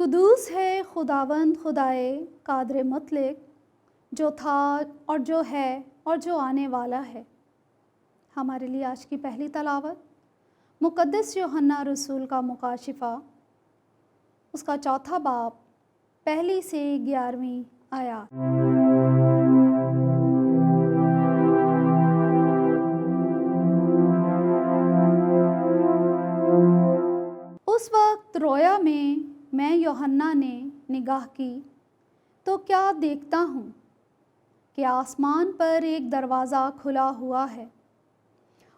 कुदूस है खुदावंद खुदाए कादर मुतलक, जो था और जो है और जो आने वाला है। हमारे लिए आज की पहली तलावत मुक़द्दस यूहन्ना रसूल का मुकाशिफ़ा, उसका चौथा बाब, पहली से 11वीं आयत। उस वक्त रोया में मैं यूहन्ना ने निगाह की तो क्या देखता हूँ कि आसमान पर एक दरवाज़ा खुला हुआ है,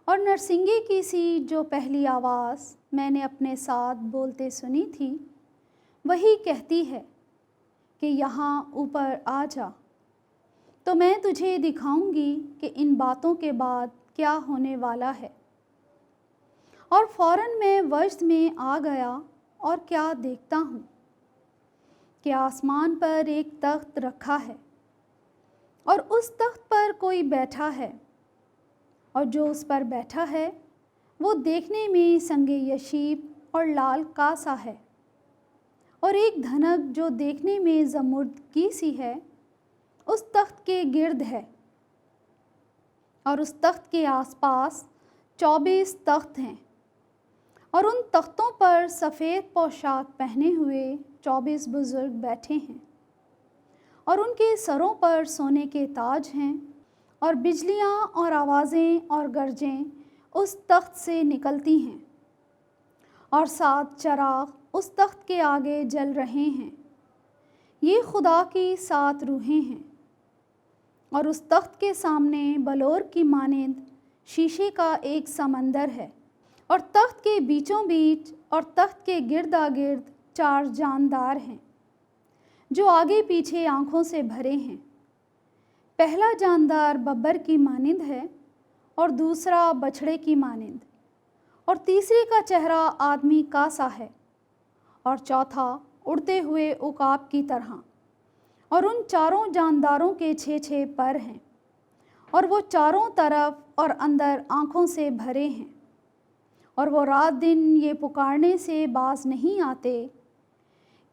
और नरसिंगे की सी जो पहली आवाज़ मैंने अपने साथ बोलते सुनी थी, वही कहती है कि यहाँ ऊपर आ जा, तो मैं तुझे दिखाऊंगी कि इन बातों के बाद क्या होने वाला है। और फ़ौरन मैं वजद में आ गया और क्या देखता हूँ कि आसमान पर एक तख्त रखा है, और उस तख्त पर कोई बैठा है, और जो उस पर बैठा है वो देखने में संगे यशीब और लाल कासा है, और एक धनक जो देखने में ज़मुर्द की सी है उस तख्त के गिर्द है, और उस तख्त के आसपास 24 तख्त हैं, और उन तख्तों पर सफ़ेद पोशाक पहने हुए 24 बुज़ुर्ग बैठे हैं, और उनके सरों पर सोने के ताज हैं, और बिजलियाँ और आवाज़ें और गरजें उस तख्त से निकलती हैं, और 7 चराग उस तख्त के आगे जल रहे हैं। ये खुदा की 7 रूहें हैं, और उस तख्त के सामने बलौर की मानिंद शीशे का एक समंदर है, और तख्त के बीचों बीच और तख्त के गिर्दा गिर्द 4 जानदार हैं, जो आगे पीछे आँखों से भरे हैं। पहला जानदार बब्बर की मानिंद है, और दूसरा बछड़े की मानिंद, और तीसरे का चेहरा आदमी का सा है, और चौथा उड़ते हुए उकाब की तरह। और उन 4 जानदारों के 6 पर हैं, और वो चारों तरफ और अंदर आँखों से भरे हैं, और वो रात दिन ये पुकारने से बाज नहीं आते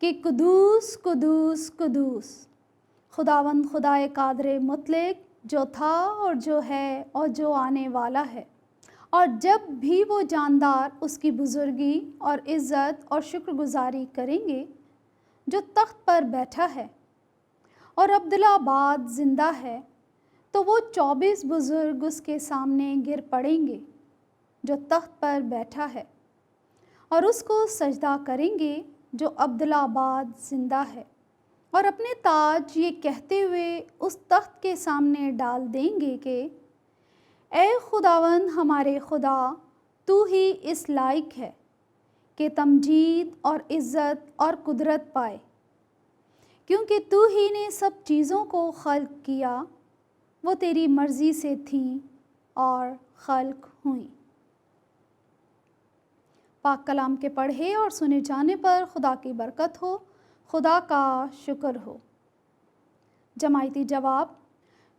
कि कुदूस कुदूस कुदूस खुदावंद खुदाए कादर मुतलक, जो था और जो है और जो आने वाला है। और जब भी वो जानदार उसकी बुज़ुर्गी और इज़्ज़त और शुक्रगुज़ारी करेंगे जो तख्त पर बैठा है, और अब्दुल्लाबाद ज़िंदा है, तो वो 24 बुज़ुर्ग उसके सामने गिर पड़ेंगे जो तख्त पर बैठा है, और उसको सजदा करेंगे जो अब्दुल्लाबाद ज़िंदा है, और अपने ताज ये कहते हुए उस तख्त के सामने डाल देंगे कि ए खुदावंद हमारे खुदा, तू ही इस लायक है कि तमजीद और इज़्ज़त और कुदरत पाए, क्योंकि तू ही ने सब चीज़ों को खल्क किया, वो तेरी मर्ज़ी से थीं और खल्क हुई। पाक कलाम के पढ़े और सुने जाने पर खुदा की बरकत हो, खुदा का शुक्र हो। जमायती जवाब,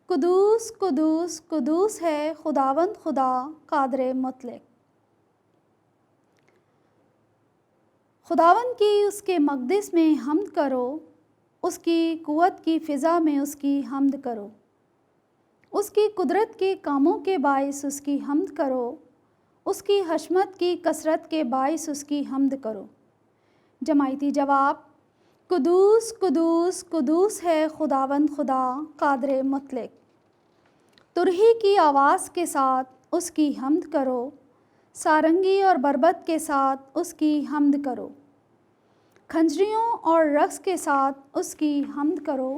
कुदूस कुदूस कुदूस है खुदावंद खुदा कादर मुतलक। खुदावंद की उसके मक़दिस में हम्द करो, उसकी कुव्वत की फ़िज़ा में उसकी हम्द करो, उसकी कुदरत के कामों के बाइस उसकी हम्द करो, उसकी हशमत की कसरत के बाइस उसकी हम्द करो। जमायती जवाब, कुदूस कुदूस कुदूस है खुदावंद खुदा कादर मुतलक। तुरही की आवाज़ के साथ उसकी हम्द करो, सारंगी और बरबत के साथ उसकी हम्द करो, खंजरियों और रक्स के साथ उसकी हम्द करो,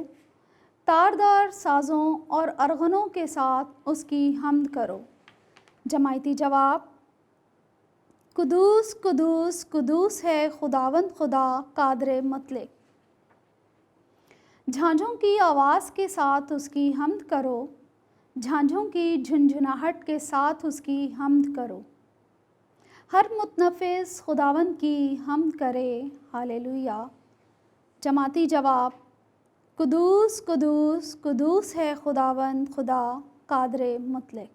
तारदार साज़ों और अरगनों के साथ उसकी हम्द करो। जमायती जवाब, कुदूस कुदूस कुदूस है खुदावंद खुदा कादर मुतलक। झांझों की आवाज़ के साथ उसकी हम्द करो, झांझों की झुनझुनाहट के साथ उसकी हम्द करो। हर मुतनफ़िस खुदावंद की हम्द करे, हालेलुया। जमाती जवाब, कुदूस कुदूस कुदूस है खुदावंद खुदा कादर मुतलक।